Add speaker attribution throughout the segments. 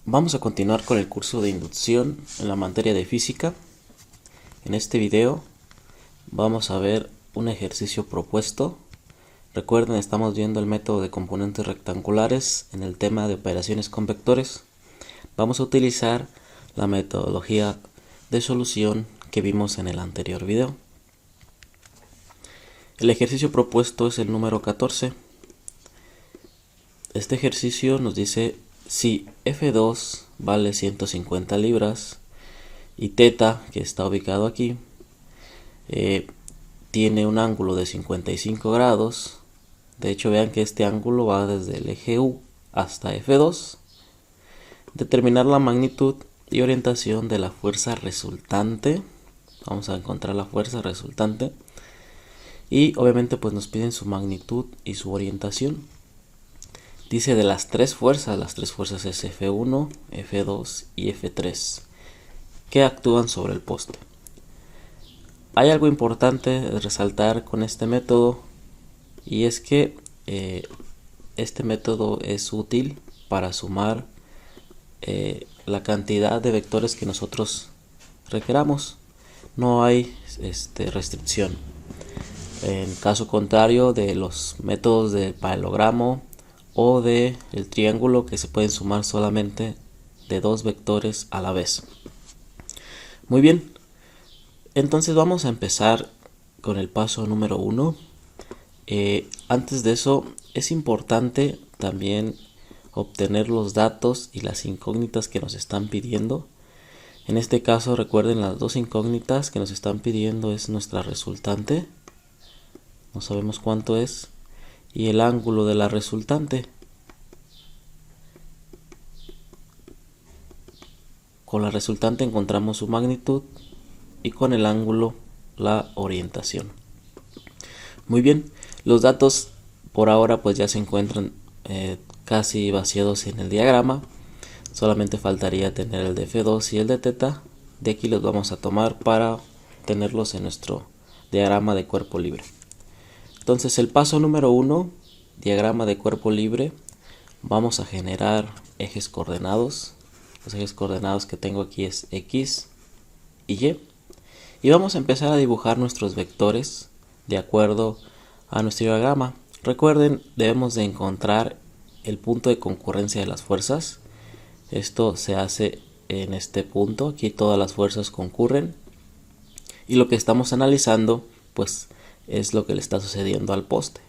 Speaker 1: Vamos a continuar con el curso de inducción en la materia de física. En este video vamos a ver un ejercicio propuesto. Recuerden, estamos viendo el método de componentes rectangulares en el tema de operaciones con vectores. Vamos a utilizar la metodología de solución que vimos en el anterior video. El ejercicio propuesto es el número 14. Este ejercicio nos dice si F2 vale 150 libras y θ, que está ubicado aquí, tiene un ángulo de 55 grados. De hecho, vean que este ángulo va desde el eje U hasta F2. Determinar la magnitud y orientación de la fuerza resultante. Vamos a encontrar la fuerza resultante. Y obviamente pues nos piden su magnitud y su orientación. Dice de las tres fuerzas es F1, F2 y F3, que actúan sobre el poste. Hay algo importante de resaltar con este método, y es que este método es útil para sumar la cantidad de vectores que nosotros requeramos. No hay restricción. En caso contrario de los métodos del paralelogramo o de el triángulo, que se pueden sumar solamente de dos vectores a la vez. Muy bien, entonces vamos a empezar con el paso número 1. Antes de eso es importante también obtener los datos y las incógnitas que nos están pidiendo. En este caso, recuerden, las dos incógnitas que nos están pidiendo es nuestra resultante, no sabemos cuánto es, y el ángulo de la resultante. Con la resultante encontramos su magnitud y con el ángulo la orientación. Muy bien, los datos por ahora pues ya se encuentran casi vaciados en el diagrama. Solamente faltaría tener el de F2 y el de θ. De aquí los vamos a tomar para tenerlos en nuestro diagrama de cuerpo libre. Entonces, el paso número 1, diagrama de cuerpo libre. Vamos a generar ejes coordenados. Los ejes coordenados que tengo aquí es X y Y. Y vamos a empezar a dibujar nuestros vectores de acuerdo a nuestro diagrama. Recuerden, debemos de encontrar el punto de concurrencia de las fuerzas. Esto se hace en este punto. Aquí todas las fuerzas concurren. Y lo que estamos analizando, pues, es lo que le está sucediendo al poste.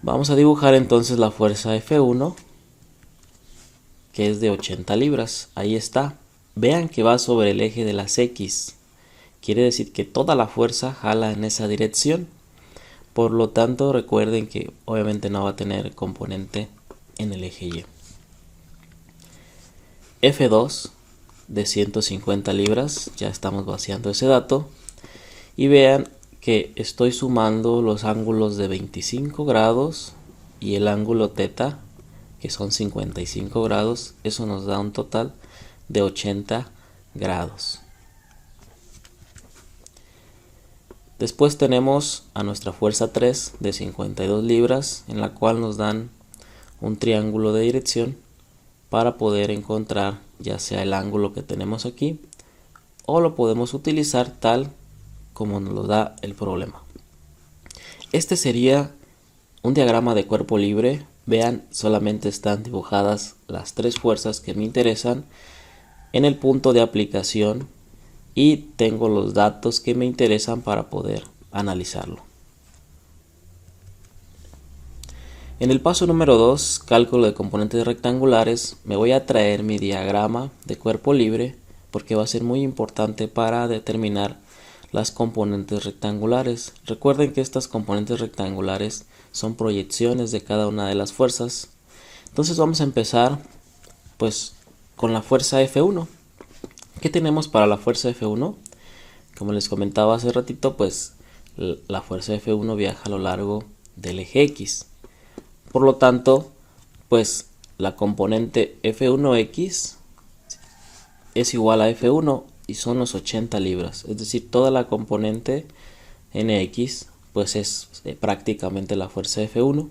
Speaker 1: Vamos a dibujar entonces la fuerza F1, que es de 80 libras. Ahí está. Vean que va sobre el eje de las X. Quiere decir que toda la fuerza jala en esa dirección. Por lo tanto, recuerden que obviamente no va a tener componente en el eje Y. F2 de 150 libras. Ya estamos vaciando ese dato. Y vean que estoy sumando los ángulos de 25 grados y el ángulo θ, que son 55 grados. Eso nos da un total de 80 grados. Después tenemos a nuestra fuerza 3 de 52 libras, en la cual nos dan un triángulo de dirección para poder encontrar ya sea el ángulo que tenemos aquí, o lo podemos utilizar tal como nos lo da el problema. Este sería un diagrama de cuerpo libre. Vean, solamente están dibujadas las tres fuerzas que me interesan en el punto de aplicación y tengo los datos que me interesan para poder analizarlo. En el paso número 2, cálculo de componentes rectangulares, me voy a traer mi diagrama de cuerpo libre porque va a ser muy importante para determinar las componentes rectangulares. Recuerden que estas componentes rectangulares son proyecciones de cada una de las fuerzas. Entonces vamos a empezar pues con la fuerza F1. ¿Qué tenemos para la fuerza F1? Como les comentaba hace ratito, pues la fuerza F1 viaja a lo largo del eje X. Por lo tanto, pues la componente F1X es igual a F1 y son los 80 libras. Es decir, toda la componente NX pues es prácticamente la fuerza F1.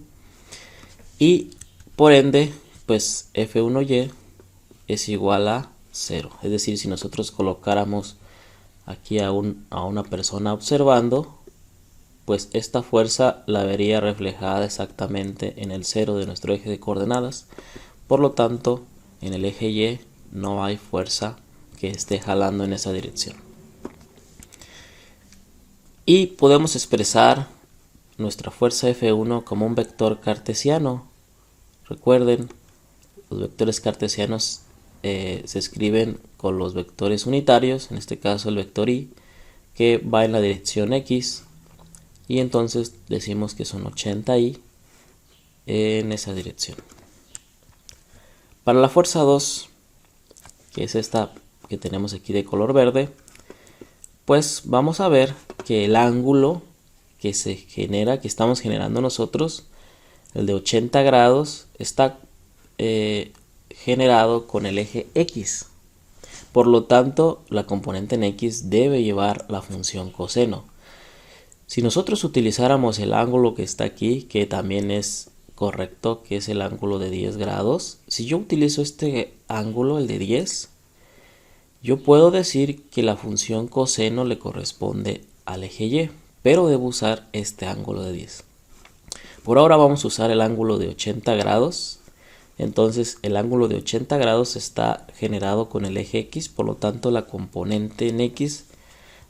Speaker 1: Y por ende, pues F1Y es igual a 0. Es decir, si nosotros colocáramos aquí a una persona observando, pues esta fuerza la vería reflejada exactamente en el 0 de nuestro eje de coordenadas. Por lo tanto, en el eje Y no hay fuerza que esté jalando en esa dirección. Y podemos expresar nuestra fuerza F1 como un vector cartesiano. Recuerden, los vectores cartesianos se escriben con los vectores unitarios, en este caso el vector Y, que va en la dirección X, y entonces decimos que son 80Y en esa dirección. Para la fuerza 2, que es esta que tenemos aquí de color verde, pues vamos a ver que el ángulo que estamos generando nosotros, el de 80 grados, está generado con el eje X. Por lo tanto, la componente en X debe llevar la función coseno. Si nosotros utilizáramos el ángulo que está aquí, que también es correcto, que es el ángulo de 10 grados, si yo utilizo este ángulo, el de 10, yo puedo decir que la función coseno le corresponde al eje Y, pero debo usar este ángulo de 10. Por ahora vamos a usar el ángulo de 80 grados. Entonces el ángulo de 80 grados está generado con el eje X, por lo tanto la componente en X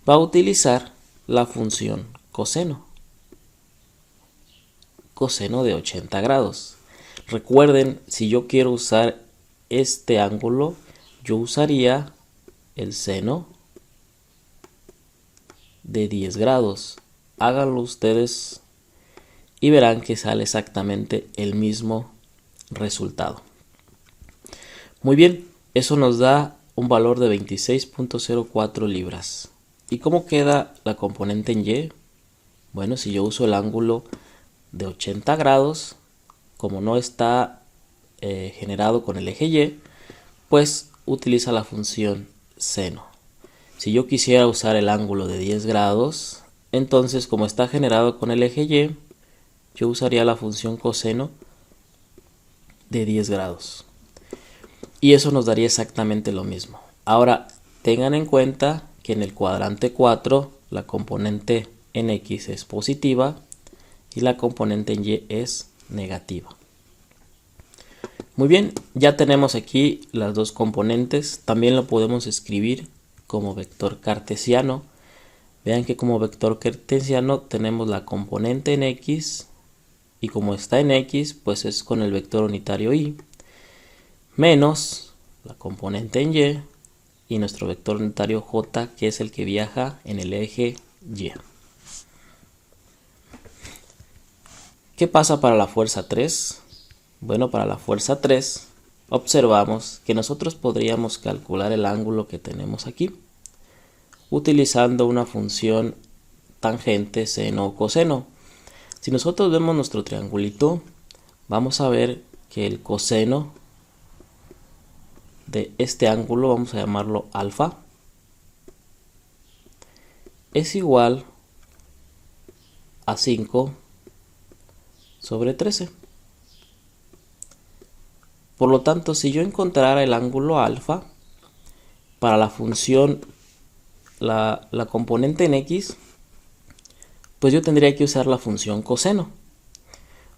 Speaker 1: va a utilizar la función coseno. Coseno de 80 grados. Recuerden, si yo quiero usar este ángulo, yo usaría el seno de 10 grados. Háganlo ustedes y verán que sale exactamente el mismo resultado. Muy bien, eso nos da un valor de 26.04 libras. ¿Y cómo queda la componente en Y? Bueno, si yo uso el ángulo de 80 grados, como no está generado con el eje Y, pues utiliza la función seno. Si yo quisiera usar el ángulo de 10 grados, entonces como está generado con el eje Y, yo usaría la función coseno de 10 grados. Y eso nos daría exactamente lo mismo. Ahora, tengan en cuenta que en el cuadrante 4 la componente en X es positiva y la componente en Y es negativa. Muy bien, ya tenemos aquí las dos componentes. También lo podemos escribir como vector cartesiano. Vean que como vector cartesiano tenemos la componente en X, y como está en X, pues es con el vector unitario Y, menos la componente en Y nuestro vector unitario J, que es el que viaja en el eje Y. ¿Qué pasa para la fuerza 3? Bueno, para la fuerza 3 observamos que nosotros podríamos calcular el ángulo que tenemos aquí utilizando una función tangente, seno o coseno. Si nosotros vemos nuestro triangulito, vamos a ver que el coseno de este ángulo, vamos a llamarlo alfa, es igual a 5 sobre 13. Por lo tanto, si yo encontrara el ángulo alfa para la función, la componente en X, pues yo tendría que usar la función coseno.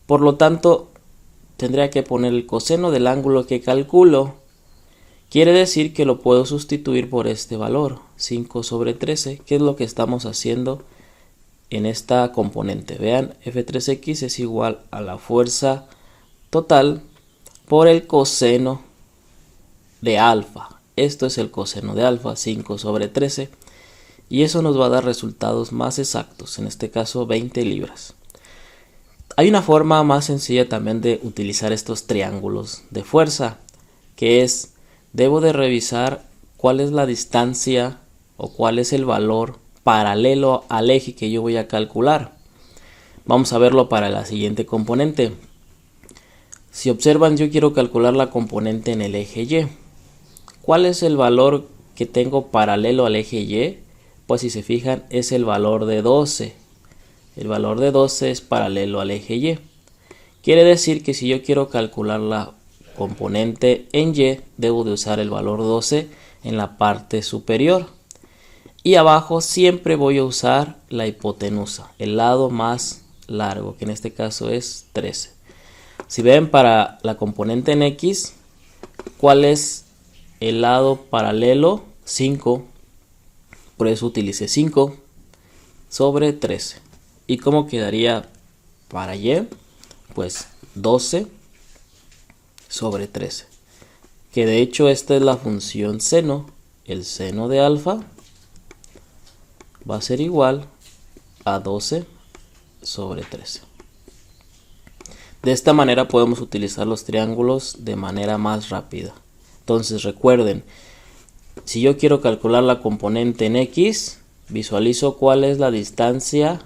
Speaker 1: Por lo tanto, tendría que poner el coseno del ángulo que calculo. Quiere decir que lo puedo sustituir por este valor, 5 sobre 13, que es lo que estamos haciendo en esta componente. Vean, F3X es igual a la fuerza total por el coseno de alfa. Esto es el coseno de alfa, 5 sobre 13. Y eso nos va a dar resultados más exactos, en este caso 20 libras. Hay una forma más sencilla también de utilizar estos triángulos de fuerza, que es, debo de revisar cuál es la distancia o cuál es el valor paralelo al eje que yo voy a calcular. Vamos a verlo para la siguiente componente. Si observan, yo quiero calcular la componente en el eje Y. ¿Cuál es el valor que tengo paralelo al eje Y? Pues si se fijan, es el valor de 12. El valor de 12 es paralelo al eje Y. Quiere decir que si yo quiero calcular la componente en Y, debo de usar el valor 12 en la parte superior. Y abajo siempre voy a usar la hipotenusa, el lado más largo, que en este caso es 13. Si ven, para la componente en X, ¿cuál es el lado paralelo? 5. Por eso utilicé 5 sobre 13. ¿Y cómo quedaría para Y? Pues 12 sobre 13. Que de hecho esta es la función seno. El seno de alfa va a ser igual a 12 sobre 13. De esta manera podemos utilizar los triángulos de manera más rápida. Entonces recuerden, si yo quiero calcular la componente en X, visualizo cuál es la distancia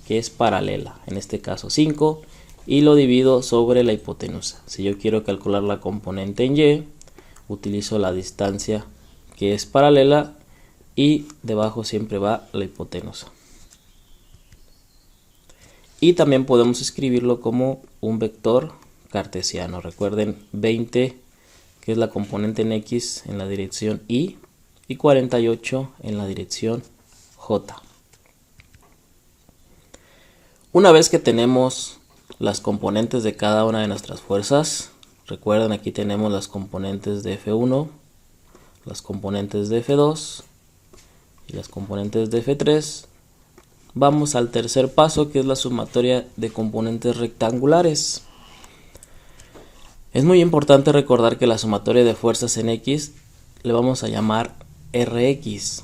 Speaker 1: que es paralela, en este caso 5, y lo divido sobre la hipotenusa. Si yo quiero calcular la componente en Y, utilizo la distancia que es paralela y debajo siempre va la hipotenusa. Y también podemos escribirlo como un vector cartesiano. Recuerden, 20, que es la componente en X, en la dirección Y, y 48 en la dirección J. Una vez que tenemos las componentes de cada una de nuestras fuerzas, recuerden, aquí tenemos las componentes de F1, las componentes de F2 y las componentes de F3. Vamos al tercer paso, que es la sumatoria de componentes rectangulares. Es muy importante recordar que la sumatoria de fuerzas en X le vamos a llamar Rx.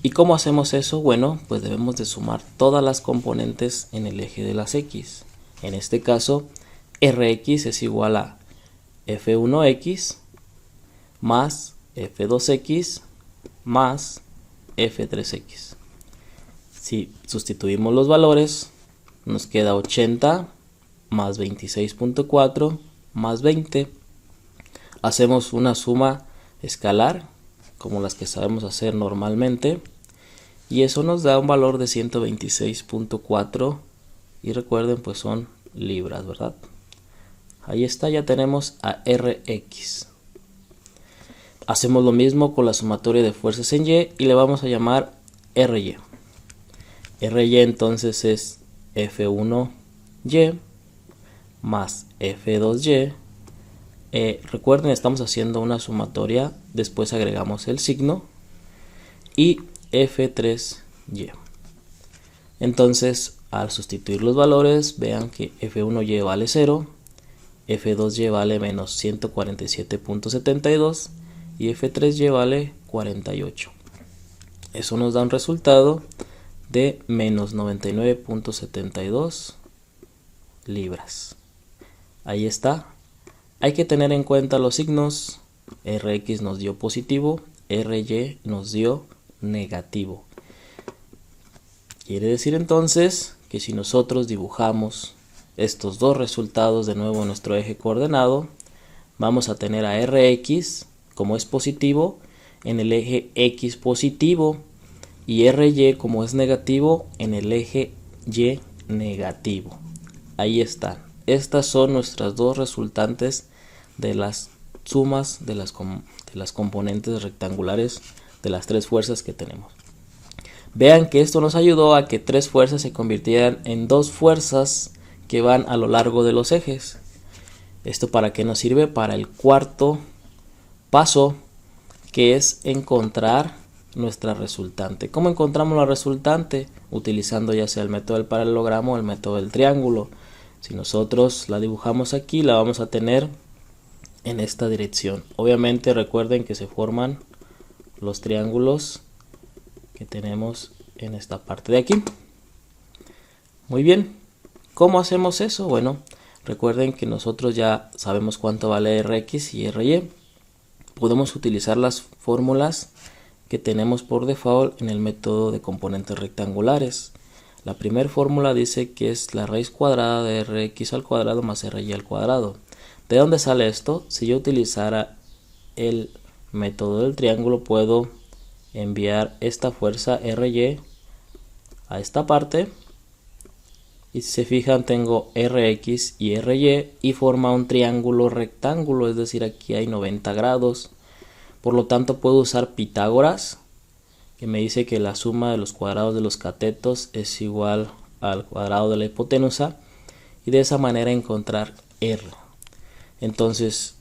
Speaker 1: ¿Y cómo hacemos eso? Bueno, pues debemos de sumar todas las componentes en el eje de las X. En este caso, Rx es igual a F1x más F2x más F3x. Si sustituimos los valores, nos queda 80 más 26.4 más 20. Hacemos una suma escalar, como las que sabemos hacer normalmente, y eso nos da un valor de 126.4, y recuerden, pues son libras, ¿verdad? Ahí está, ya tenemos a Rx. Hacemos lo mismo con la sumatoria de fuerzas en Y y le vamos a llamar Ry. Ry entonces es F1y más F2y. Recuerden, estamos haciendo una sumatoria, después agregamos el signo, y F3y. Entonces, al sustituir los valores, vean que F1y vale 0, F2y vale menos 147.72 y F3y vale 48. Eso nos da un resultado de menos 99.72 libras. Ahí está. Hay que tener en cuenta los signos. Rx nos dio positivo, Ry nos dio negativo. Quiere decir entonces que si nosotros dibujamos estos dos resultados de nuevo en nuestro eje coordenado, vamos a tener a Rx, como es positivo, en el eje X positivo, y Ry, como es negativo, en el eje Y negativo. Ahí están. Estas son nuestras dos resultantes de las sumas de las componentes rectangulares de las tres fuerzas que tenemos. Vean que esto nos ayudó a que tres fuerzas se convirtieran en dos fuerzas que van a lo largo de los ejes. ¿Esto para qué nos sirve? Para el cuarto paso, que es encontrar nuestra resultante. ¿Cómo encontramos la resultante? Utilizando ya sea el método del paralelogramo o el método del triángulo. Si nosotros la dibujamos aquí, la vamos a tener en esta dirección. Obviamente recuerden que se forman los triángulos que tenemos en esta parte de aquí. Muy bien. ¿Cómo hacemos eso? Bueno, recuerden que nosotros ya sabemos cuánto vale Rx y Ry. Podemos utilizar las fórmulas que tenemos por default en el método de componentes rectangulares. La primera fórmula dice que es la raíz cuadrada de Rx al cuadrado más Ry al cuadrado. ¿De dónde sale esto? Si yo utilizara el método del triángulo, puedo enviar esta fuerza Ry a esta parte Y si se fijan, tengo Rx y Ry y forma un triángulo rectángulo, es decir, aquí hay 90 grados. Por lo tanto, puedo usar Pitágoras, que me dice que la suma de los cuadrados de los catetos es igual al cuadrado de la hipotenusa, y de esa manera encontrar R. Entonces,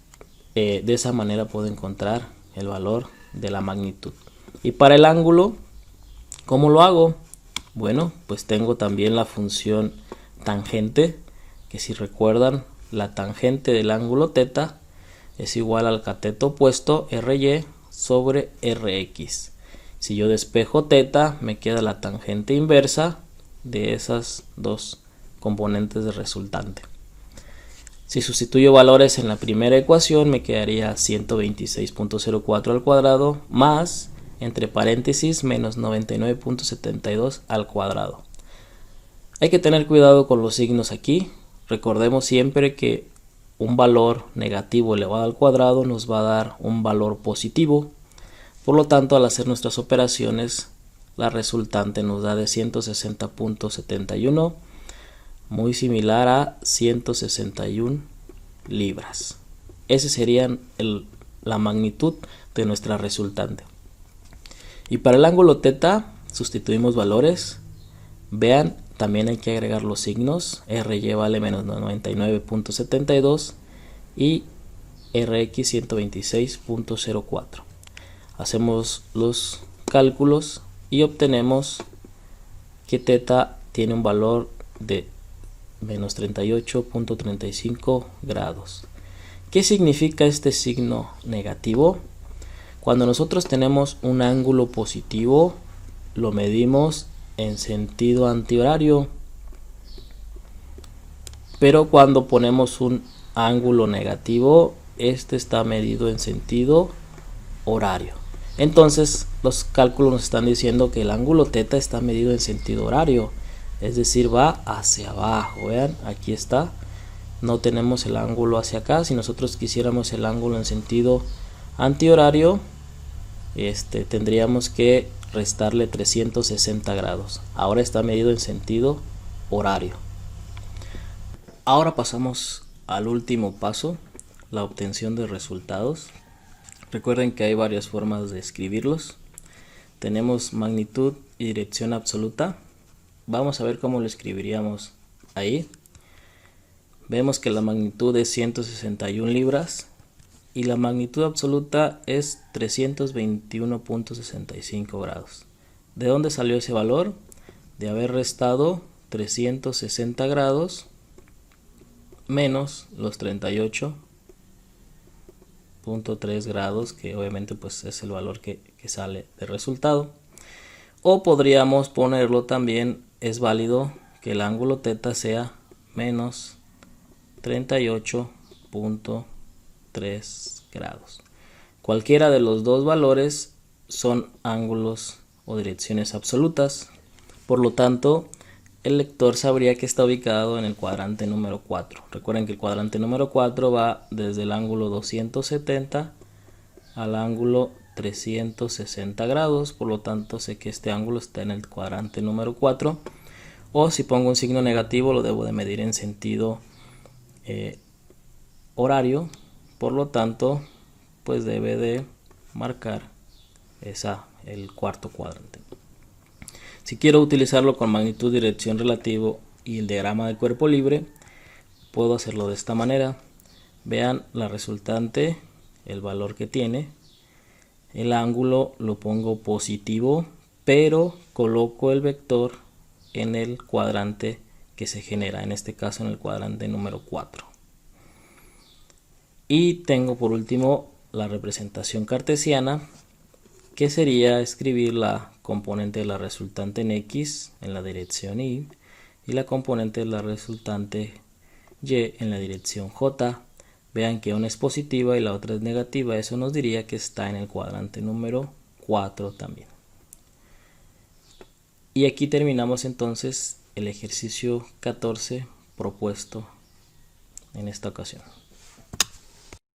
Speaker 1: de esa manera puedo encontrar el valor de la magnitud. Y para el ángulo, ¿cómo lo hago? Bueno, pues tengo también la función tangente, que si recuerdan, la tangente del ángulo θ es igual al cateto opuesto Ry sobre Rx. Si yo despejo θ, me queda la tangente inversa de esas dos componentes de resultante. Si sustituyo valores en la primera ecuación, me quedaría 126.04 al cuadrado más, entre paréntesis, menos 99.72 al cuadrado. Hay que tener cuidado con los signos aquí. Recordemos siempre que un valor negativo elevado al cuadrado nos va a dar un valor positivo. Por lo tanto, al hacer nuestras operaciones, la resultante nos da de 160.71, muy similar a 161 libras. Esa sería la magnitud de nuestra resultante. Y para el ángulo θ sustituimos valores. Vean, también hay que agregar los signos. Ry vale menos 99.72 y Rx 126.04. Hacemos los cálculos y obtenemos que θ tiene un valor de menos 38.35 grados. ¿Qué significa este signo negativo? Cuando nosotros tenemos un ángulo positivo, lo medimos en sentido antihorario, pero cuando ponemos un ángulo negativo, este está medido en sentido horario. Entonces los cálculos nos están diciendo que el ángulo θ está medido en sentido horario, es decir, va hacia abajo. Vean, aquí está, no tenemos el ángulo hacia acá. Si nosotros quisiéramos el ángulo en sentido antihorario, tendríamos que restarle 360 grados. Ahora está medido en sentido horario. Ahora pasamos al último paso, la obtención de resultados. Recuerden que hay varias formas de escribirlos. Tenemos magnitud y dirección absoluta. Vamos a ver cómo lo escribiríamos ahí. Vemos que la magnitud es 161 libras y la magnitud absoluta es 321.65 grados. ¿De dónde salió ese valor? De haber restado 360 grados menos los 38.3 grados, que obviamente pues es el valor que sale de resultado. O podríamos ponerlo también, es válido que el ángulo θ sea menos 38.3 grados. Cualquiera de los dos valores son ángulos o direcciones absolutas. Por lo tanto, el lector sabría que está ubicado en el cuadrante número 4. Recuerden que el cuadrante número 4 va desde el ángulo 270 al ángulo 360 grados. Por lo tanto, sé que este ángulo está en el cuadrante número 4. O si pongo un signo negativo, lo debo de medir en sentido horario. Por lo tanto, pues debe de marcar el cuarto cuadrante. Si quiero utilizarlo con magnitud, dirección relativo y el diagrama de cuerpo libre, puedo hacerlo de esta manera. Vean la resultante, el valor que tiene. El ángulo lo pongo positivo, pero coloco el vector en el cuadrante que se genera, en este caso en el cuadrante número 4. Y tengo por último la representación cartesiana, que sería escribir la componente de la resultante en X en la dirección Y y la componente de la resultante Y en la dirección J. Vean que una es positiva y la otra es negativa, eso nos diría que está en el cuadrante número 4 también. Y aquí terminamos entonces el ejercicio 14 propuesto en esta ocasión.